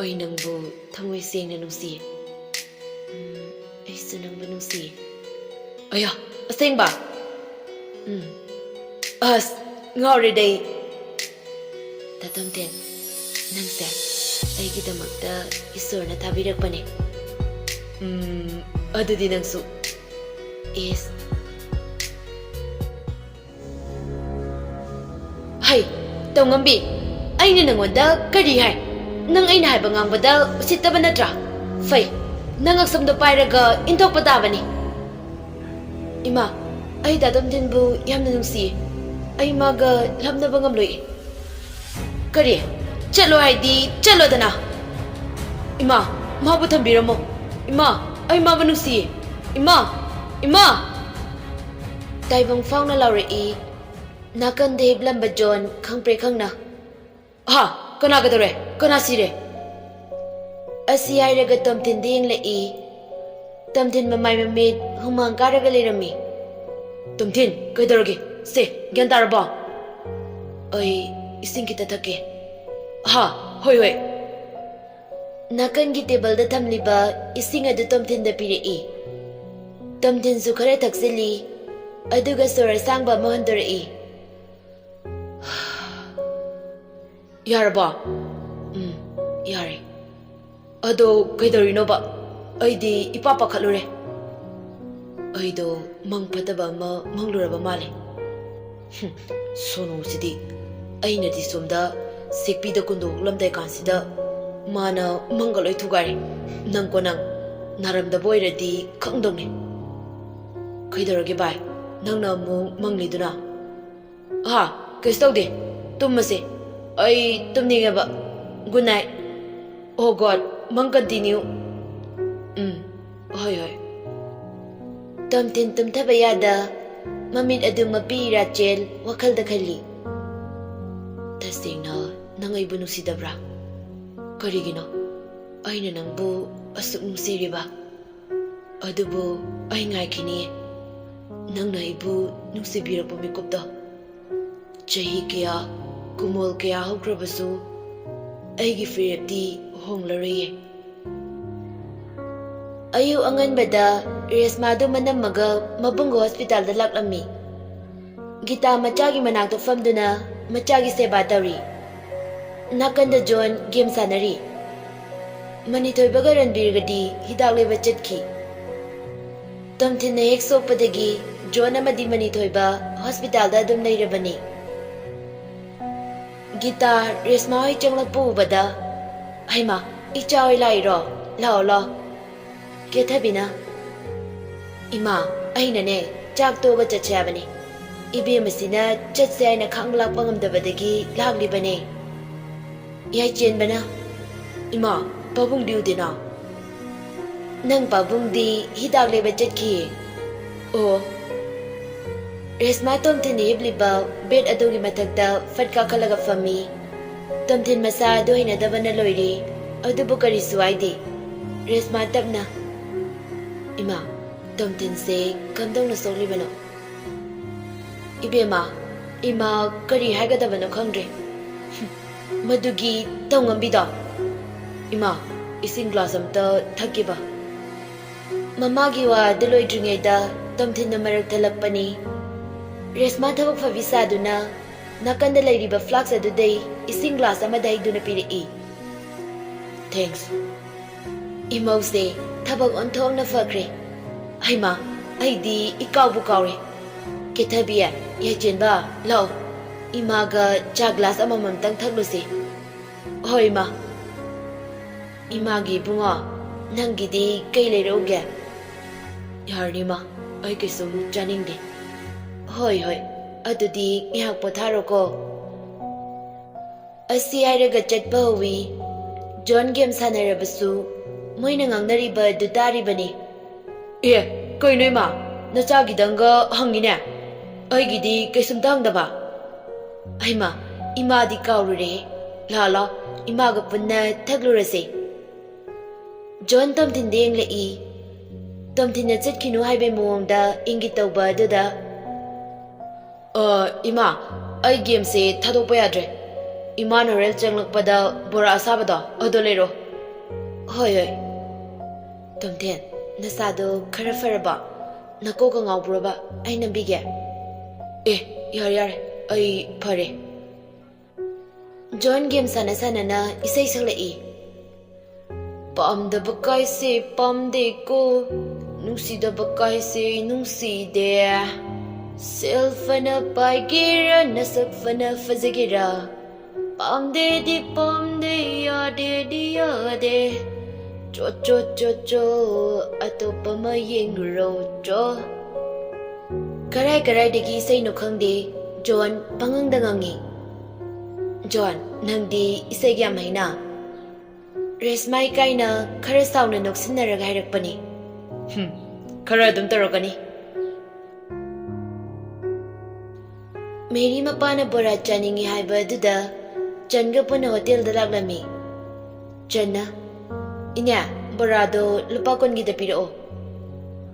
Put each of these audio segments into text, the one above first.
Ay nangbo thamoy sengna nungsi. Ay su nangbo nungsi. Aya, aseng ba? As ngori day. Tatamten, nangse. Ay gidamakta isorna thabirakpane. Adudi nangsu. Is. Hay, tawngambi. Ay na nangonda kari hay. Nang ay nahay bangang bada usitaba na tra. Fay, nangaksam do pairaga intok pataba ni. Ima, ay dadam din bu yam na nungsi. Ay maga lam na bangam loy. Kari, chalo hay di, chalo dana. Ima, mabutam bira mo. Ima, ay maba nungsi. Ima, Ima. Taibang faw na lauri i. Nakan dehib lamba John kang pre kang na. Ha! Kana kadore, kana sire. Asi ay raga tamtin ding le i. Tamtin mamay mamid humang karaga lirami. Tamtin, kay daragi. Se, gantara ba? Ay, ising kita take. Ha, hoy hoy. Nakan gitebal da tamli ba ising adu tamtin da pire i. Tamtin su kare taksili. Aduga sora sang ba mohandore i. Yaraba. Yare. Ado kaidorino ba? Aidi ipapa khalure. Aido mangpataba ma mangluraba male. Sono sidi. Aina di somda sekpi da kundo lamdai kansida mana mangaloi thugari. Nang ko nang naramda boiradi khangdongni. Kaidorage bai. Nang na mu mangliduna. Ha, kaistaude. Tummase. Ay tumninga ba? Good night. Oh God, mang continue. Hoy hoy. Tamtin tumthaba yada. Mamid adu mapi Rachel wakal da khali. Tasingna nangay bu nungsidabra. Karigino. Ay na nangbu asuk nungsiriba. Adubu ay ngay kini. Nang naibu nungsibira pumikupda. Chahi kaya kumol kaya hokrabasu aigi firepti honglaraye. Ayu angan bada resmado manamaga mabunggo hospital da laklami. Gita machagi manakto famduna machagi seba tawri. Nakanda John game sanari. Mani Thoibicha ranbirgadi hidak leba chatki. Tamtin na hek sokpadagi John amadi Mani Thoibicha hospital da adum nairabani. Gita resma hoy changlak pubada. Hayma, icha hoy lairo. Lao lo. Kethabina. Ima, ay na ne. Chak to ga chachabani. Ibi masina chatse ay na khanglak pangamdabadagi lagli bane. Yay chen bana. Ima, pabung diu dina. Nang pabung di hidak leba chatki. Oh. Resma tomtin ibliba bed adugi mathagda fatka khalaga fami. Tomtin masa adu hina dabana loiri. Adubu kari suwaidi. Resma tabna. Ima, tomtin se kamdong na sokli bano. Ibema, ima kari hagadabano khangre. Madugi tawngambida. Ima, ising glass amta thakiba. Mamagi wa daloi dringayda tomtin na marak talakpani. Resma thabak favisa aduna nakanda lairiba flax aduday ising glass amada higduna piri. Thanks. Imause thabak onthong na fakre. Hayma, aidi ikaw bukawre. Kethabiya yajinba law. Imaga cha glass amamamtang thaglusi. Hoy ma. Imagi bunga nangidi kay layroge. Yarni ma, ay kisum janingdi. Hoy hoy, adudi ngihak potharo ko. Asi ayraga chatpa hawi. John game sanarabasu moina ngangnariba dutaribani. Kay noy ma, nachagidanga hangine. Ay gidi kaysumta hangdaba. Ay ma, imadi kaurure. Lala, imaga punna taglurase. John tamtindeng lai. Tamtinna chatkinu haibe muongda ingit tawba aduda. Ima, ay game se thadokpa yadre. Ima na rel changlakpada bora asabada ado lero. Hoi hoi. Tomten, nasado khara faraba. Nakoka ngawbraba. Ai nambige. Yare. Ai phare. John game sana na isai salai. Pamdaba kaise pamde ko. Nungsidaba kaise nungside. Selfana paigira nasak fana fazagira. Pamde di pamde yade di yade. Cho atopa mayengro cho. Karai dagi isay no khangde. John pangandangangi. John nangdi isay gyamay na. Resmay kay na karasaw na noksinaraga hirakpani. Kara dum tarogani. Mary mapana bora chaningi haiba duda. Changa puna hotel dalaglami. Channa. Inya borado lupa kon gida piro.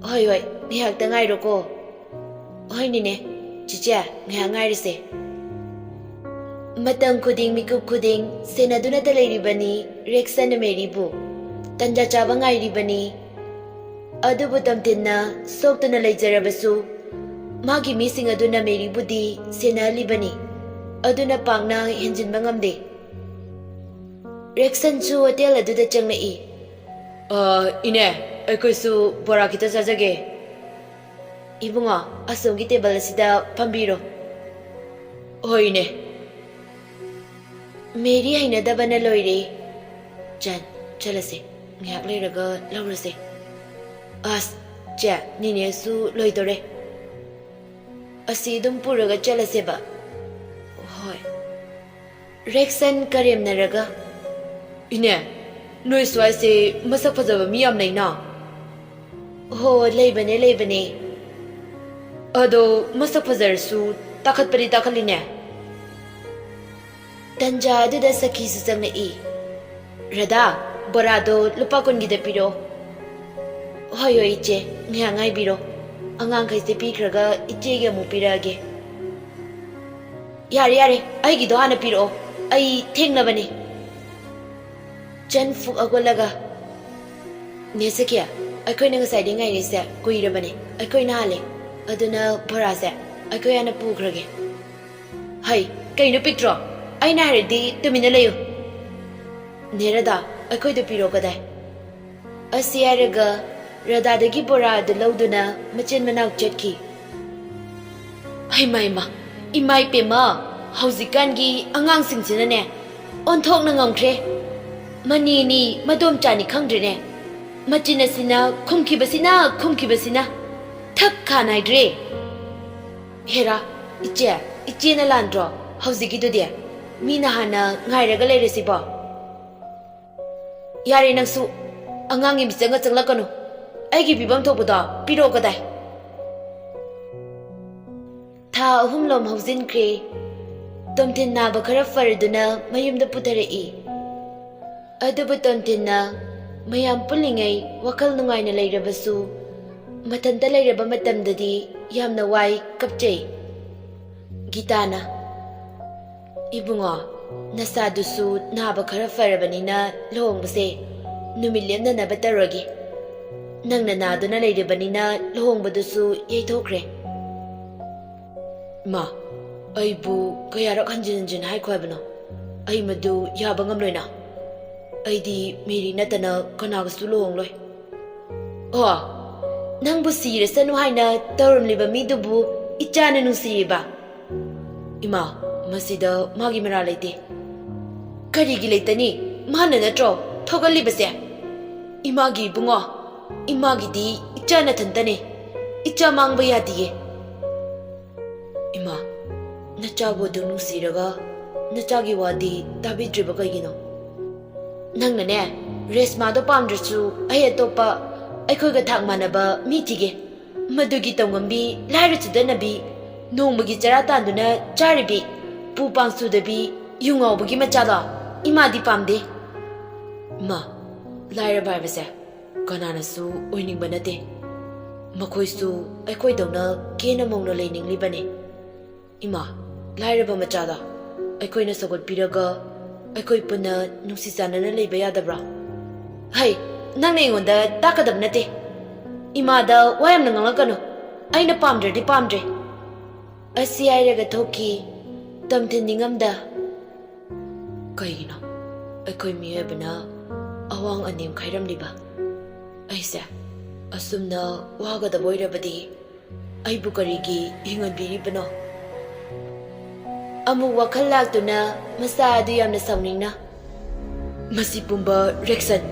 Hoi nihak tangay roko. Hoi nine. Chicha ngha ngay rise. Matang kuding mikup kuding senaduna talay ribani reksa na Mary bu. Tanja chaba ngay ribani. Adu butam tinna sok to na yaorabasu. Magi missing aduna Mary budi sena libani. Aduna pangna hinjin bangamde. Reksan su hotel aduda changlai. Ine, akoisu bora kita sajage. Ibunga, asongi table asida pambiro. Hoi ne. Mary hainadaba na loire. Jan, chalase. Ngak leiraga laurase. Nine su loidore. Asidum puraga chalaseba. Hoi. Reksan karyam naraga. Ine, noi swase masak fazaba miyam na. Ho, leibane. Ado masak fazar su takat pari takaline. Tanja aduda sakhi susang na i. Rada, borado lupa kon gida piro. Hoi iche, ngay biro. Angang kaise pikraga iche ga mu pirage. Yare, ai gido hana piro. Ai thengnabani. Jan fuk agolaga. Nesakia, akoi na ngasai de ngai rese kuirabani. Akoi na hale. Aduna borase. Akoi ana pukrage. Hai, kaino pictro. Ai na haredi tumina layo. Nerada, akoi do piro kadai. Asiaraga Rada dagi bora adu lauduna machin manaw chetki. Ay mayma, imay pema, hauzikan gi angang singsina ne. Onthok na ngongkre. Manini madom chani khangdre ne. Machina sina khumkibasina. Thak khanai dre. Hera, iche na landro, hauzigi do dia. Mina hana ngairaga leiresi ba. Yare nangsu angang imisanga changlakano. Aigi bibam thokbuda piro kadai. Tha ahumlom hauzin kre. Tomtin naba khara faraduna mayumda putarei. Adubu tomtinna mayam pulingai wakal nungaina lairabasu. Matanda lairaba matamdadi yamna wai kapchei. Gitana. Ibunga nasadusu naba khara farabanina lohongbase numilem na nabataragi. Nang nanaduna lairabanina lohongbadusu yaithokre. Ma, aibu kayarak hanjin haikwabano. Ai madu yaba ngamloina. Aidi Mary natana kanagasu lohongloi. Nang bu sirasanu haina tauramliba midubu ichana nungsiriba. Ima, masida magi mara leite. Karigi leitani mana natro thogalibase. Imagi bunga. Imagi di ichana tantane. Icha mangba yadiye. Ima, nachabu du nungsiraga nachagi wadi tabidriba kaigino. Nang nane resma do pamdrasu ay atopa aikhoiga thakmanaba mitige. Madugi tonggambi lairachudanabi nongmagi charatanduna charibi pupangsudabi yungawbagi machada imadi pamde. Ma, lairabarbase kananasu oiningba nate. Makoisu aikhoidawna kena mongna leininglibane. Ima, lairaba machada aikhoina sagot piraga aikoi puna nungsisanana leiba yadabra. Hey, nang na ingon da takadam na te. Imada wayam nang ngalakano. Ay na pamdre di pamdre. Asi ay raga thoki. Tamtin ningam da. Kaya na. Ay ko'y miyaba na awang anim kairam di ba? Ay sa. Asum na waga da boy rabadi. Ay bukarigi hingan biri pa no. Amu wakal lagto na masado yam na sawning na. Masipumba Rexon.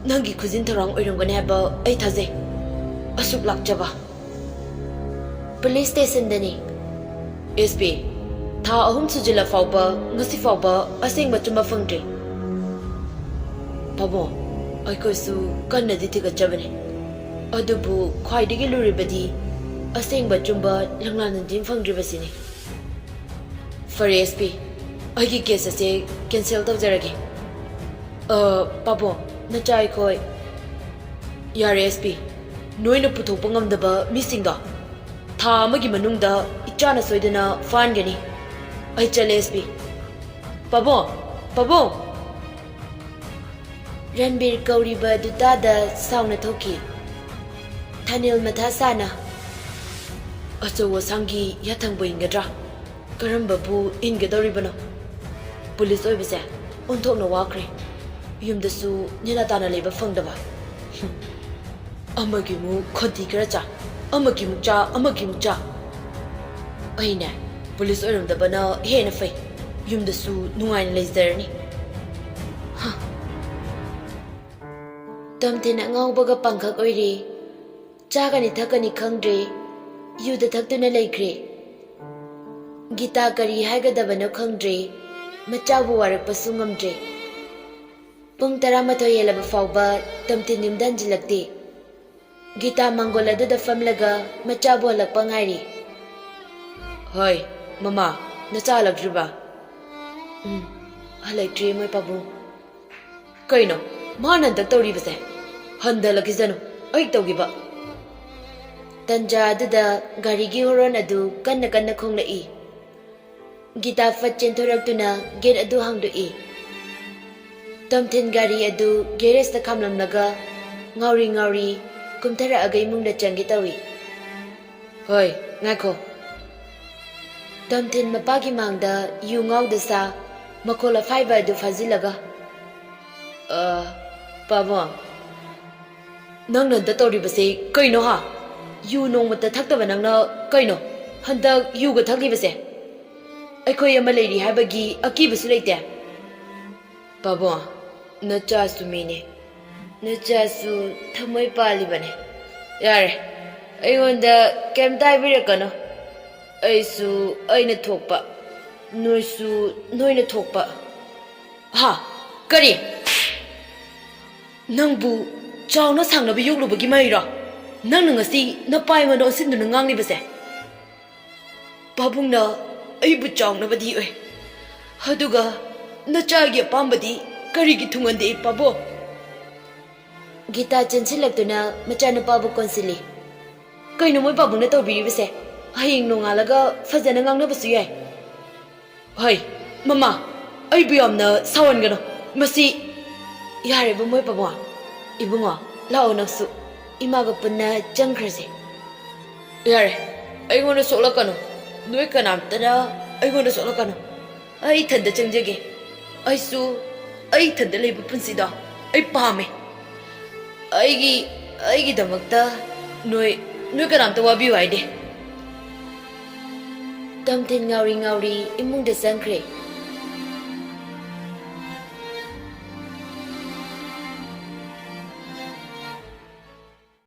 Nangi kuzin tarang oirong ganeba ay taze. Asuk lankhiba. Police station dani. SP. Tha ahum sujila fauba ngasi fauba asing bachuma fangdre. Pabo. Ay ko su kanna di tiga chabane. Adubu khwaidigi luribadi asing bachumba langlan din fangdre basini. For SP. Ay ki case ase cancel tawjarage. Pabo. Nachay ko'y yare SP. Noy na puthokpa ngamdaba misingda. Tha amagi manungda ichana soidana fan gani. Ay chale SP. Pabo. Pabo. Ranbir kauriba dutada sauna thoki. Thanil matha sana. Asawa sangi yathangba ingadra. Karamba bu ingadoribano. Police oibase onthok na wakre. Yumdasu Nilatana labor fungdaba. Amagimu Kontigraja, Amagimucha, Amagimucha. Aina, police orum the bana, Henafe, Yumdasu, Nuan lays there. Dumptin at Ngaubaga Pankak oiri, Jagani Takani Kangdre, you the Taktuna Lake. Gita Kari Hagadabano Kangdre, Machabu Warak Pasungam Dre. Pung taramato yela bafauba tamtin yumdan jilakti. Gita manggola da famlaga machabo halak pangari. Hoy, mama, nasalak juba. Halak tri moy pabu. Kaino, manan tak tawri base. Handa lakizano, ay tawgiba. Tanja da gari gi horon adu kanna khong lai. Gita fatchen thorak tuna gen adu hangdo I. Tamtin gari adu geres na kamlam naga ngauri kumtara agay mung na changi tawi. Hoy, ngako. Tamtin mapagi mangda yu ngaw da sa makola fiber du fazilaga. Pabong. Nang nanda tori base kaino ha? Yu nong mata thakta nang na kaino? Handa yu ga thakli base. Ay koy amalay habagi akibasu laite. Pabong. Nachasu mine. Nachasu thamoy pali bane. Yare. Ayonda kem taibirakano. Aisu aina thokpa. Noisu noina thokpa. Ha, kari. Nangbu chawna sangna biyuglubagi maira. Nang ngasi napai ngano sindu nangangni base. Babungna aibu chawna badi oi. Haduga nachagi apambadi Karigi tungande pabo. Gita chansilagtuna machana pabu konsili. Kaino moy pabu na tawbiri base. Haying nongalaga fazana ngangna basu yai. Hay, mama, ay biyam na sawan gano. Masi yare ba moy pabu. Ibunga, lao naksu. Imaga punna jangkrase. Yare, ay ngona sokla kano. Noy kanam tada ay ngona sokla kano. Ay thanda changjage. Ay su ay thanda leba punsida ay pame aigi damakta noi kanam ta wabi waide tamtin ngauri imung da sankre